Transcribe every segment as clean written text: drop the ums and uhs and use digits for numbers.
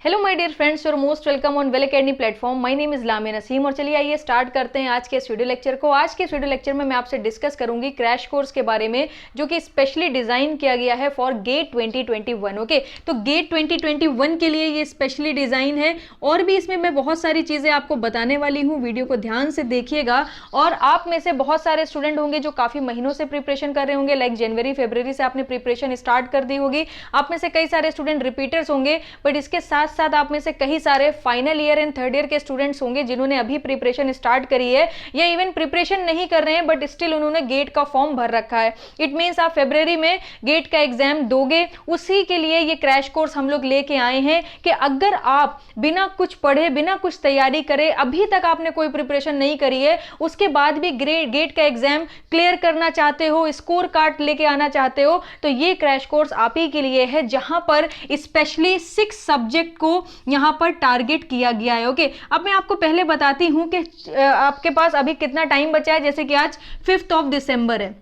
Hello my dear friends, your most welcome on well academy platform. My name is Lamia Naseem. और चलिए आइए start करते हैं आज के इस वीडियो लेक्चर को। आज के इस वीडियो लेक्चर में मैं आपसे डिस्कस करूंगी क्रैश कोर्स के बारे में, जो कि स्पेशली डिजाइन किया गया है फॉर गेट 2021। ओके, तो गेट 2021 के लिए ये स्पेशली डिजाइन है और भी इसमें मैं बहुत सारी चीजें आपको बताने वाली हूँ। वीडियो को ध्यान से देखिएगा। और आप में से बहुत सारे स्टूडेंट होंगे जो काफी महीनों से प्रिपरेशन कर रहे होंगे, लाइक जनवरी फरवरी से आपने प्रिपरेशन स्टार्ट कर दी होगी। आप में से कई सारे स्टूडेंट रिपीटर्स होंगे, बट इसके साथ साथ आप में से कई सारे final year and third year के स्टूडेंट्स होंगे जिन्होंने अभी प्रिपरेशन स्टार्ट करी है या इवन प्रिपरेशन नहीं कर रहे हैं, बट स्टिल उन्होंने गेट का फॉर्म भर रखा है। इट मींस आप फरवरी में गेट का एग्जाम दोगे। उसी के लिए ये क्रैश कोर्स हम लोग लेके आए हैं कि अगर आप बिना कुछ पढ़े, बिना कुछ तैयारी करे, अभी तक आपने कोई प्रिपरेशन नहीं करी है, उसके बाद भी गेट का एग्जाम क्लियर करना चाहते हो, स्कोर कार्ड लेके आना चाहते हो, तो ये क्रैश कोर्स आप ही के लिए है, जहां पर स्पेशली 6 सब्जेक्ट को यहां पर टारगेट किया गया है। ओके, अब मैं आपको पहले बताती हूं कि आपके पास अभी कितना टाइम बचा है। जैसे कि आज 5 दिसंबर है।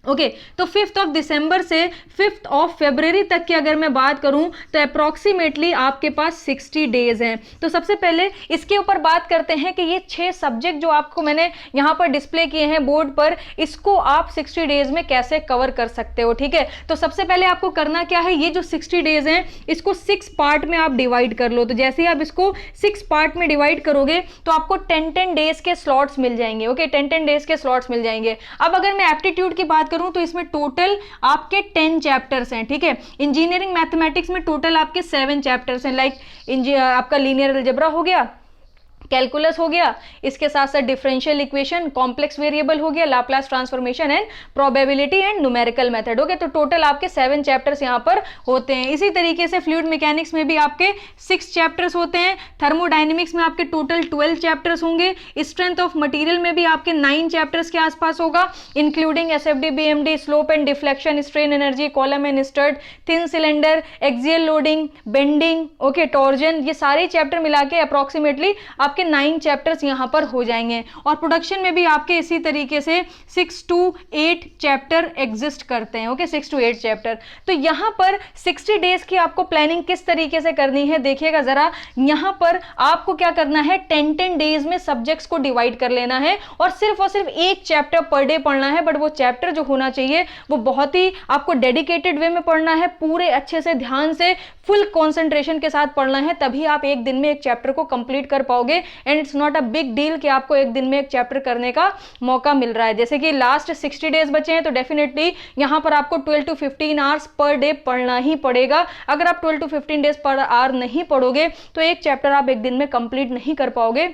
ओके, तो 5 दिसंबर से 5 फरवरी तक की अगर मैं बात करूं तो अप्रॉक्सीमेटली आपके पास 60 डेज हैं। तो सबसे पहले इसके ऊपर बात करते हैं कि ये 6 सब्जेक्ट जो आपको मैंने यहां पर डिस्प्ले किए हैं बोर्ड पर, इसको आप 60 डेज में कैसे कवर कर सकते हो। ठीक है, तो सबसे पहले आपको करना क्या है, ये जो 60 डेज हैं इसको 6 पार्ट में आप डिवाइड कर लो। तो जैसे ही आप इसको 6 पार्ट में डिवाइड करोगे तो आपको 10-10 डेज के स्लॉट्स मिल जाएंगे। ओके, 10-10 डेज के स्लॉट्स मिल जाएंगे। अब अगर मैं एप्टीट्यूड की बात करूं तो इसमें टोटल आपके 10 चैप्टर्स हैं। ठीक है, इंजीनियरिंग मैथमेटिक्स में टोटल आपके 7 चैप्टर्स हैं। लाइक आपका लीनियर अलजेब्रा हो गया, कैलकुलस हो गया, इसके साथ साथ डिफरेंशियल इक्वेशन, कॉम्प्लेक्स वेरिएबल हो गया, Laplace transformation and probability and numerical method हो गया। तो टोटल आपके 7 चैप्टर्स यहां पर होते हैं। इसी तरीके से फ्लूइड मैकेनिक्स में भी आपके 6 चैप्टर्स होते हैं। थर्मोडायनेमिक्स में आपके टोटल 12 चैप्टर्स होंगे। स्ट्रेंथ ऑफ मटेरियल में भी आपके 9 चैप्टर्स के आसपास होगा, including SFD, BMD, slope and deflection, strain energy, column and stud, thin cylinder, axial loading, bending, okay, torsion, ये सारे चैप्टर मिला के अप्रॉक्सीमेटली आपके 9 चैप्टर्स यहां पर हो जाएंगे। और प्रोडक्शन में भी आपके इसी तरीके से 6 to 8 चैप्टर एग्जिस्ट करते हैं। Okay, 6 to 8 chapter. तो यहां पर 60 डेज की आपको प्लानिंग किस तरीके से करनी है देखिएगा जरा। यहां पर आपको क्या करना है, 10-10 डेज में सब्जेक्ट्स को डिवाइड कर लेना है और सिर्फ एक चैप्टर पर डे पढ़ना है। बट वो चैप्टर जो होना चाहिए वो बहुत ही आपको डेडिकेटेड वे में पढ़ना है, पूरे अच्छे से ध्यान से फुल कॉन्सेंट्रेशन के साथ पढ़ना है, तभी आप एक दिन में एक चैप्टर को कंप्लीट कर पाओगे। And it's not a big deal कि आपको एक दिन में एक चैप्टर करने का मौका मिल रहा है। जैसे कि लास्ट 60 डेज बचे हैं, तो डेफिनेटली यहां पर आपको 12 to 15 आवर्स पर डे पढ़ना ही पड़ेगा। अगर आप 12 to 15 डेज पर आवर नहीं पढ़ोगे तो एक चैप्टर आप एक दिन में कंप्लीट नहीं कर पाओगे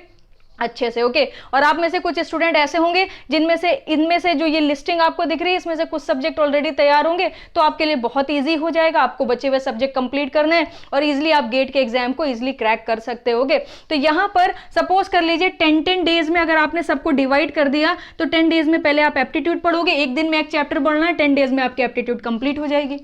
अच्छे से। ओके, और आप में से कुछ स्टूडेंट ऐसे होंगे जिनमें से इनमें से जो ये लिस्टिंग आपको दिख रही है, इसमें से कुछ सब्जेक्ट ऑलरेडी तैयार होंगे, तो आपके लिए बहुत इजी हो जाएगा। आपको बचे हुए सब्जेक्ट कंप्लीट करने हैं और इजीली आप गेट के एग्जाम को इजीली क्रैक कर सकते होगे। तो यहां पर सपोज कर लीजिए 10-10 डेज में अगर आपने सबको डिवाइड कर दिया तो 10 डेज में पहले आप एप्टीट्यूड पढ़ोगे, एक दिन में एक चैप्टर पढ़ना है, 10 डेज में आपकी एप्टीट्यूड कंप्लीट हो जाएगी।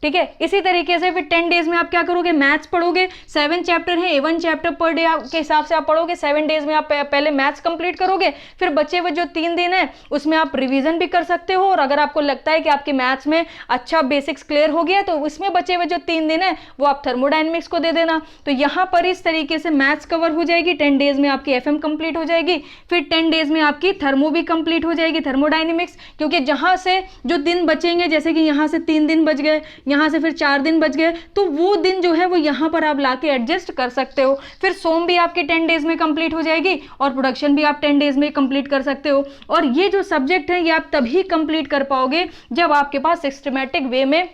ठीक है, इसी तरीके से फिर 10 डेज में आप क्या करोगे, मैथ्स पढ़ोगे। 7 चैप्टर है, 1 चैप्टर पर डे के हिसाब से आप पढ़ोगे। 7 डेज में आप पहले मैथ्स कंप्लीट करोगे, फिर बचे हुए जो 3 दिन है उसमें आप रिवीजन भी कर सकते हो। और अगर आपको लगता है कि आपके मैथ्स में अच्छा बेसिक्स क्लियर हो गया तो इसमें बचे हुए जो 3 दिन है वो आप थर्मोडायनेमिक्स को दे देना। तो यहां पर इस तरीके से मैथ्स कवर हो जाएगी, 10 डेज में आपकी एफएम कंप्लीट हो जाएगी, फिर 10 डेज में आपकी थर्मो भी कंप्लीट हो जाएगी, थर्मोडायनेमिक्स। क्योंकि जहां से जो दिन बचेंगे, जैसे कि यहां से 3 दिन बच गए, यहां से फिर 4 दिन बच गए, तो वो दिन जो है वो यहां पर आप लाके एडजस्ट कर सकते हो। फिर सोम भी आपके 10 डेज में कंप्लीट हो जाएगी और प्रोडक्शन भी आप 10 डेज में कंप्लीट कर सकते हो। और ये जो सब्जेक्ट है ये आप तभी कंप्लीट कर पाओगे जब आपके पास सिस्टमैटिक वे में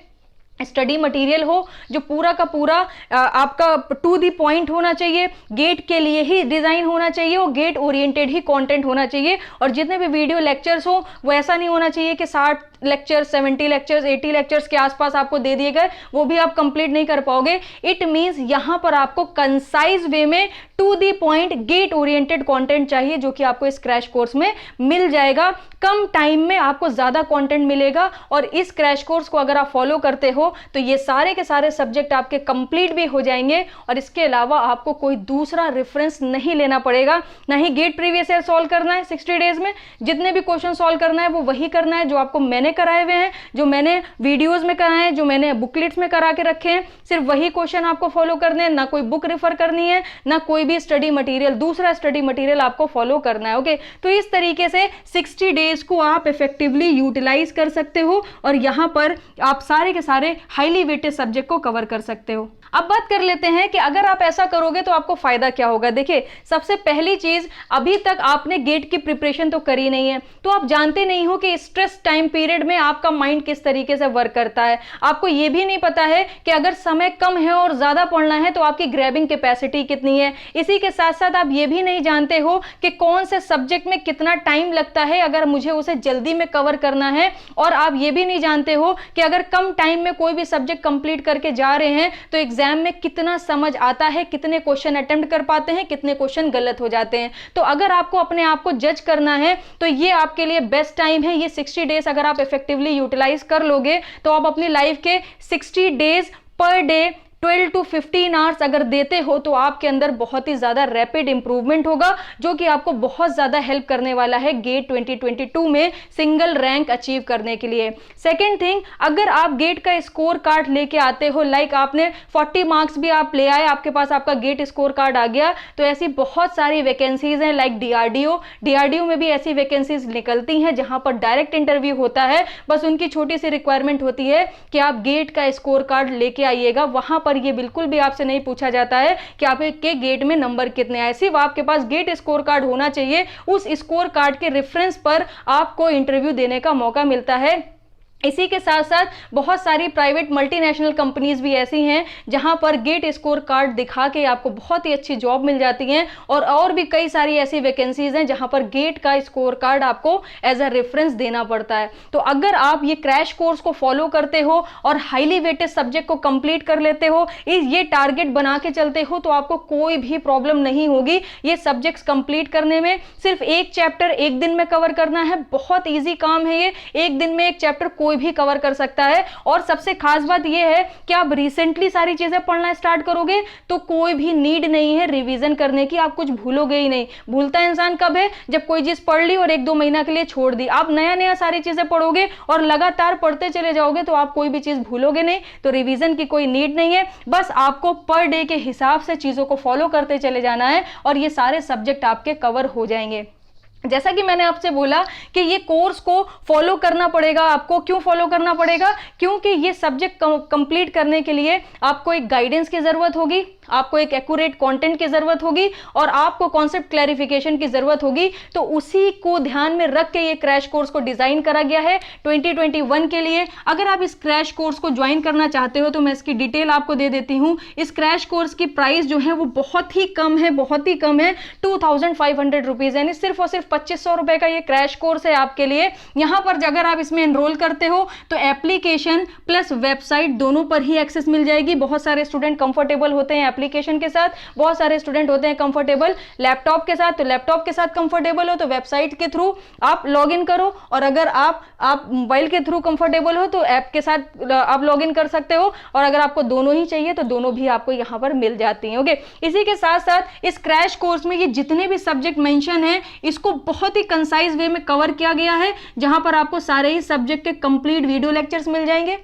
स्टडी मटेरियल हो, जो पूरा का पूरा आपका टू दी पॉइंट होना चाहिए, गेट के लिए ही डिजाइन होना चाहिए और गेट ओरिएंटेड ही कंटेंट होना चाहिए। और जितने भी वीडियो लेक्चर्स हो वो ऐसा नहीं होना चाहिए कि 60 लेक्चर्स, 70 लेक्चर्स, 80 लेक्चर्स के आसपास आपको दे दिए गए, वो भी आप कंप्लीट नहीं कर पाओगे। इट मींस यहां पर आपको कंसाइज वे में to the point GATE oriented content चाहिए, जो कि आपको इस क्रैश कोर्स में मिल जाएगा। कम टाइम में आपको ज्यादा कंटेंट मिलेगा और इस क्रैश कोर्स को अगर आप फॉलो करते हो तो ये सारे के सारे सब्जेक्ट आपके कंप्लीट भी हो जाएंगे। और इसके अलावा आपको कोई दूसरा रेफरेंस नहीं लेना पड़ेगा, ना ही गेट प्रीवियस ईयर सॉल्व करना है 60 डेज में। जितने भी क्वेश्चन सॉल्व करना है वो वही करना है जो आपको मैंने मैंने कराए हुए हैं, जो मैंने वीडियोस में कराए हैं, जो मैंने बुकलेट्स में करा के रखे हैं, सिर्फ वही क्वेश्चन आपको फॉलो करने हैं, ना कोई बुक रेफर करनी है, ना कोई भी स्टडी मटेरियल, दूसरा स्टडी मटेरियल आपको फॉलो करना है। ओके, तो इस तरीके से 60 डेज को आप इफेक्टिवली यूटिलाइज कर सकते हो और यहां पर आप सारे के सारे हाईली वेटेड सब्जेक्ट को कवर कर सकते हो। अब बात कर लेते हैं कि अगर आप ऐसा करोगे तो आपको फायदा क्या होगा। देखिए, सबसे पहली चीज, अभी तक आपने गेट की प्रिपरेशन तो करी नहीं है, तो आप जानते नहीं हो कि स्ट्रेस टाइम पीरियड में आपका माइंड किस तरीके से वर्क करता है। आपको यह भी नहीं पता है कि अगर समय कम है और ज्यादा पढ़ना है तो आपकी ग्रैबिंग कैपेसिटी कितनी है। इसी के साथ साथ आप ये भी नहीं जानते हो कि कौन से सब्जेक्ट में कितना टाइम लगता है अगर मुझे उसे जल्दी में कवर करना है, और आप ये भी नहीं जानते हो कि अगर कम टाइम में कोई भी सब्जेक्ट कंप्लीट करके जा रहे हैं तो एग्जाम में कितना समझ आता है, कितने क्वेश्चन अटेम्प्ट कर पाते हैं, कितने क्वेश्चन गलत हो जाते हैं। तो अगर आपको अपने आप को जज करना है तो ये आपके लिए बेस्ट टाइम है। ये 60 डेज अगर आप इफेक्टिवली यूटिलाइज कर लोगे तो आप अपनी लाइफ के 60 days per day 12 to 15 hours अगर देते हो तो आपके अंदर बहुत ही ज्यादा रैपिड इंप्रूवमेंट होगा, जो कि आपको बहुत ज्यादा हेल्प करने वाला है गेट 2022 में सिंगल रैंक अचीव करने के लिए। सेकेंड थिंग, अगर आप गेट का स्कोर कार्ड लेके आते हो, लाइक आपने 40 मार्क्स भी आप ले आए, आपके पास आपका गेट स्कोर कार्ड आ गया, तो ऐसी बहुत सारी वैकेंसीज हैं, लाइक डीआरडीओ में भी ऐसी वैकेंसीज निकलती हैं जहां पर डायरेक्ट इंटरव्यू होता है। बस उनकी छोटी सी रिक्वायरमेंट होती है कि आप गेट का स्कोर कार्ड लेके आइएगा। वहां पर ये बिल्कुल भी आपसे नहीं पूछा जाता है कि आपके गेट में नंबर कितने आए, सिर्फ आपके पास गेट स्कोर कार्ड होना चाहिए। उस स्कोर कार्ड के रेफरेंस पर आपको इंटरव्यू देने का मौका मिलता है। इसी के साथ साथ बहुत सारी प्राइवेट मल्टीनेशनल कंपनीज भी ऐसी हैं जहां पर गेट स्कोर कार्ड दिखा के आपको बहुत ही अच्छी जॉब मिल जाती हैं, और भी कई सारी ऐसी वैकेंसीज हैं जहां पर गेट का स्कोर कार्ड आपको एज अ रेफरेंस देना पड़ता है। तो अगर आप ये क्रैश कोर्स को फॉलो करते हो और हाईली वेटेड सब्जेक्ट को कंप्लीट कर लेते हो, ये टारगेट बना के चलते हो, तो आपको कोई भी प्रॉब्लम नहीं होगी ये सब्जेक्ट्स कंप्लीट करने में। सिर्फ एक चैप्टर एक दिन में कवर करना है, बहुत ईजी काम है ये, एक दिन में एक चैप्टर कोई भी कवर कर सकता है। और सबसे खास बात यह है कि आप रिसेंटली सारी चीजें पढ़ना स्टार्ट करोगे तो कोई भी नीड नहीं है रिवीजन करने की, आप कुछ भूलोगे ही नहीं। भूलता इंसान कब है? जब कोई चीज पढ़ ली और 1-2 महीना के लिए छोड़ दी। आप नया नया सारी चीजें पढ़ोगे और लगातार पढ़ते चले जाओगे तो आप कोई भी चीज भूलोगे नहीं। तो रिवीजन की कोई नीड नहीं है, बस आपको पर डे के हिसाब से चीजों को फॉलो करते चले जाना है और ये सारे सब्जेक्ट आपके कवर हो जाएंगे। जैसा कि मैंने आपसे बोला कि ये कोर्स को फॉलो करना पड़ेगा आपको। क्यों फॉलो करना पड़ेगा? क्योंकि ये सब्जेक्ट कंप्लीट करने के लिए आपको एक गाइडेंस की जरूरत होगी, आपको एक एक्यूरेट कंटेंट की जरूरत होगी और आपको कॉन्सेप्ट क्लैरिफिकेशन की जरूरत होगी। तो उसी को ध्यान में रख के ये क्रैश कोर्स को डिजाइन करा गया है 2021 के लिए। अगर आप इस क्रैश कोर्स को ज्वाइन करना चाहते हो तो मैं इसकी डिटेल आपको दे देती हूं। इस क्रैश कोर्स की प्राइस जो है वो बहुत ही कम है, बहुत ही कम है, 2500 रुपीज, यानी सिर्फ और सिर्फ 2500 रुपए का ये क्रैश कोर्स है आपके लिए। यहां पर अगर आप इसमें एनरोल करते हो तो एप्लीकेशन प्लस वेबसाइट दोनों पर ही एक्सेस मिल जाएगी। बहुत सारे स्टूडेंट कंफर्टेबल होते हैं एप्लीकेशन के साथ, बहुत सारे स्टूडेंट होते हैं कंफर्टेबल लैपटॉप के साथ। तो लैपटॉप के साथ कंफर्टेबल हो तो वेबसाइट के थ्रू आप लॉग इन करो, और अगर आप मोबाइल के थ्रू कंफर्टेबल हो तो ऐप के साथ आप लॉग इन कर सकते हो, और अगर आपको दोनों ही चाहिए तो दोनों भी आपको यहां पर मिल जाती हैं। ओके, इसी के साथ साथ इस क्रैश कोर्स में ये जितने भी सब्जेक्ट मेंशन है इसको बहुत ही कंसाइज वे में कवर किया गया है, जहां पर आपको सारे ही सब्जेक्ट के कंप्लीट वीडियो लेक्चर्स मिल जाएंगे।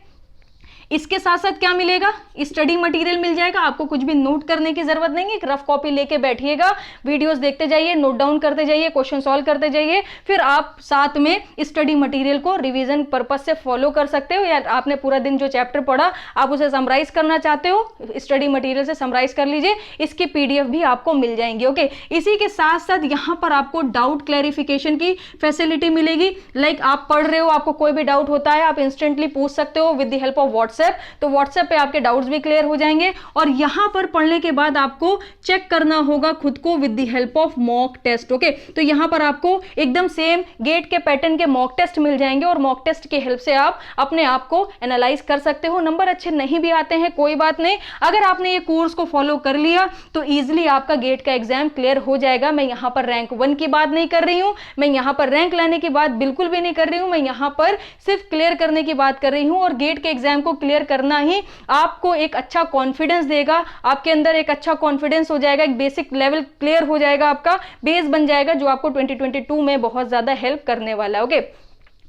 इसके साथ साथ क्या मिलेगा? स्टडी मटेरियल मिल जाएगा। आपको कुछ भी नोट करने की जरूरत नहीं है, एक रफ कॉपी लेके बैठिएगा, वीडियोस देखते जाइए, नोट डाउन करते जाइए, क्वेश्चन सॉल्व करते जाइए, फिर आप साथ में स्टडी मटेरियल को रिवीजन पर्पस से फॉलो कर सकते हो। या आपने पूरा दिन जो चैप्टर पढ़ा आप उसे समराइज करना चाहते हो, स्टडी मटेरियल से समराइज कर लीजिए, इसकी पीडीएफ भी आपको मिल जाएंगी। ओके, इसी के साथ साथ यहाँ पर आपको डाउट क्लैरिफिकेशन की फैसिलिटी मिलेगी। लाइक आप पढ़ रहे हो, आपको कोई भी डाउट होता है, आप इंस्टेंटली पूछ सकते हो with the help of WhatsApp. तो व्हाट्सएप पे आपके डाउट्स भी क्लियर हो जाएंगे। और यहां पर पढ़ने के बाद आपको चेक करना होगा खुद को with the help of mock test. Okay, तो यहां पर आपको एकदम सेम गेट के पैटर्न के मॉक टेस्ट मिल जाएंगे, और मॉक टेस्ट की हेल्प से आप अपने आप को एनालाइज कर सकते हो। नंबर अच्छे नहीं भी आते हैं कोई बात नहीं, अगर आपने ये कोर्स को फॉलो कर लिया तो इजिली आपका गेट का एग्जाम क्लियर हो जाएगा। मैं यहां पर रैंक 1 की बात नहीं कर रही हूं, मैं यहां पर रैंक लाने की बात बिल्कुल भी नहीं कर रही हूं, मैं यहां पर सिर्फ क्लियर करने की बात कर रही हूं। और गेट के एग्जाम को क्लियर करना ही आपको एक अच्छा कॉन्फिडेंस देगा, आपके अंदर एक अच्छा कॉन्फिडेंस हो जाएगा, एक बेसिक लेवल क्लियर हो जाएगा, आपका बेस बन जाएगा, जो आपको 2022 में बहुत ज्यादा हेल्प करने वाला है। ओके,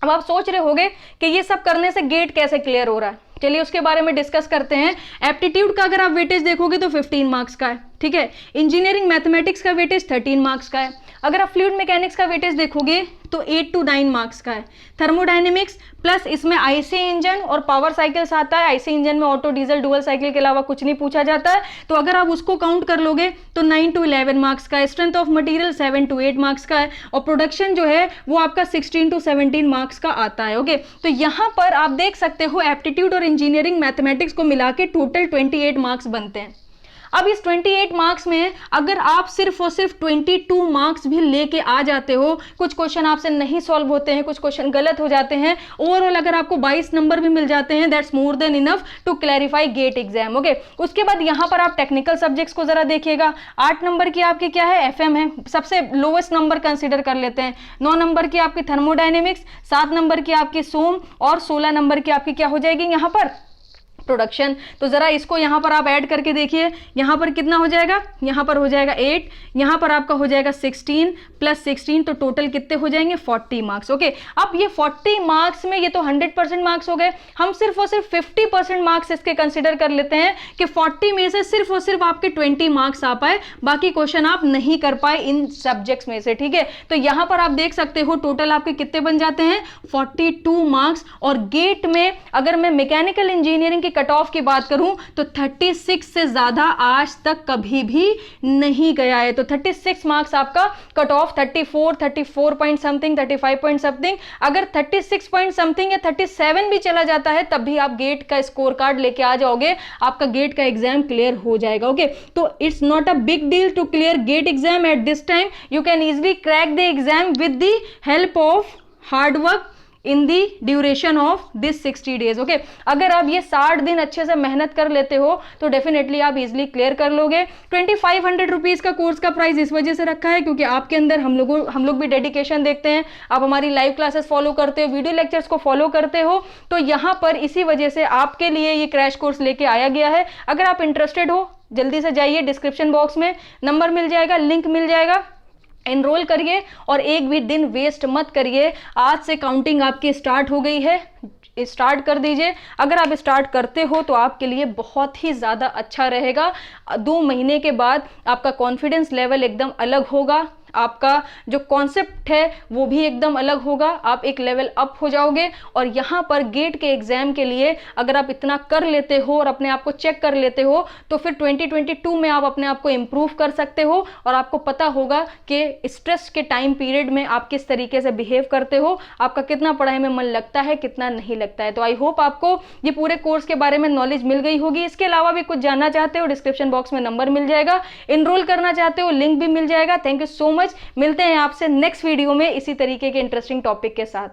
अब आप सोच रहे होंगे कि ये सब करने से गेट कैसे क्लियर हो रहा है, चलिए उसके बारे में डिस्कस करते हैं। एप्टीट्यूड का अगर आप वेटेज देखोगे तो 15 मार्क्स का है, ठीक है। इंजीनियरिंग मैथमेटिक्स का वेटेज 13 मार्क्स का है। अगर आप फ्लूइड मैकेनिक्स का वेटेज देखोगे तो 8 to 9 मार्क्स का है। थर्मोडायनेमिक्स प्लस इसमें आईसी इंजन और पावर साइकिल्स आता है। आईसी इंजन में ऑटो डीजल डुअल साइकिल के अलावा कुछ नहीं पूछा जाता है, तो अगर आप उसको काउंट कर लोगे तो 9 to 11 मार्क्स का है। Strength of material 7 to 8 marks का है और प्रोडक्शन जो है वो आपका 16 to 17 मार्क्स का आता है। ओके, तो यहाँ पर आप देख सकते हो एप्टीट्यूड और इंजीनियरिंग मैथमेटिक्स को मिला के टोटल 28 मार्क्स बनते हैं। अब इस 28 मार्क्स में अगर आप सिर्फ और सिर्फ 22 मार्क्स भी लेके आ जाते हो, कुछ क्वेश्चन आपसे नहीं सॉल्व होते हैं, कुछ क्वेश्चन गलत हो जाते हैं, ओवरऑल अगर आपको 22 नंबर भी मिल जाते हैं, that's more than enough to clarify GATE exam. Okay, उसके बाद यहाँ पर आप टेक्निकल सब्जेक्ट्स को जरा देखिएगा। 8 नंबर की आपकी क्या है, एफएम है, सबसे लोवेस्ट नंबर कंसिडर कर लेते हैं। 9 नंबर की आपकी थर्मोडायनेमिक्स, 7 नंबर की आपकी सोम और 16 नंबर की आपकी क्या हो जाएगी यहाँ पर, प्रोडक्शन। तो जरा इसको यहाँ पर आप ऐड करके देखिए, यहाँ पर कितना हो जाएगा, यहाँ पर हो जाएगा 8, यहाँ पर आपका हो जाएगा 16 प्लस 16, तो टोटल कितने हो जाएंगे 40 मार्क्स। ओके, अब ये 40 मार्क्स में ये तो 100% मार्क्स हो गए, हम सिर्फ और सिर्फ 50% मार्क्स इसके कंसिडर कर लेते हैं कि 40 में से सिर्फ और सिर्फ आपके 20 मार्क्स आ पाए, बाकी क्वेश्चन आप नहीं कर पाए इन सब्जेक्ट्स में से, ठीक है। तो यहाँ पर आप देख सकते हो टोटल आपके कितने बन जाते हैं 42 मार्क्स। और गेट में अगर मैं मैकेनिकल इंजीनियरिंग की कट ऑफ की बात करूं तो 36 से ज्यादा आज तक कभी भी नहीं गया है। तो 36 मार्क्स आपका cut off, 34 point something, 35 point something, अगर 36 पॉइंट समथिंग या 37 भी चला जाता है तब भी आप गेट का स्कोर कार्ड लेके आ जाओगे, आपका गेट का एग्जाम क्लियर हो जाएगा। ओके, तो it's not a big deal to clear GATE exam at this time. You can easily crack the exam with the help of hard work in the duration of this 60 days. Okay, अगर आप ये 60 दिन अच्छे से मेहनत कर लेते हो तो डेफिनेटली आप इजिली क्लियर कर लोगे। 2500 रुपीज का कोर्स का प्राइस इस वजह से रखा है क्योंकि आपके अंदर हम लोग भी डेडिकेशन देखते हैं, आप हमारी लाइव क्लासेस फॉलो करते हो, वीडियो लेक्चर्स को फॉलो करते हो, तो यहाँ पर इसी वजह से आपके लिए ये क्रैश कोर्स लेके आया गया है। अगर आप इंटरेस्टेड हो जल्दी से जाइए, डिस्क्रिप्शन बॉक्स में नंबर मिल जाएगा, लिंक मिल जाएगा, एनरोल करिए और एक भी दिन वेस्ट मत करिए। आज से काउंटिंग आपकी स्टार्ट हो गई है, स्टार्ट कर दीजिए। अगर आप स्टार्ट करते हो तो आपके लिए बहुत ही ज़्यादा अच्छा रहेगा। 2 महीने के बाद आपका कॉन्फिडेंस लेवल एकदम अलग होगा, आपका जो कॉन्सेप्ट है वो भी एकदम अलग होगा, आप एक लेवल अप हो जाओगे। और यहाँ पर गेट के एग्जाम के लिए अगर आप इतना कर लेते हो और अपने आप को चेक कर लेते हो तो फिर 2022 में आप अपने आप को इम्प्रूव कर सकते हो और आपको पता होगा कि स्ट्रेस के टाइम पीरियड में आप किस तरीके से बिहेव करते हो, आपका कितना पढ़ाई में मन लगता है, कितना नहीं लगता है। तो आई होप आपको ये पूरे कोर्स के बारे में नॉलेज मिल गई होगी। इसके अलावा भी कुछ जानना चाहते हो डिस्क्रिप्शन बॉक्स में नंबर मिल जाएगा, एनरोल करना चाहते हो लिंक भी मिल जाएगा। थैंक यू सो मच, मिलते हैं आपसे नेक्स्ट वीडियो में इसी तरीके के इंटरेस्टिंग टॉपिक के साथ।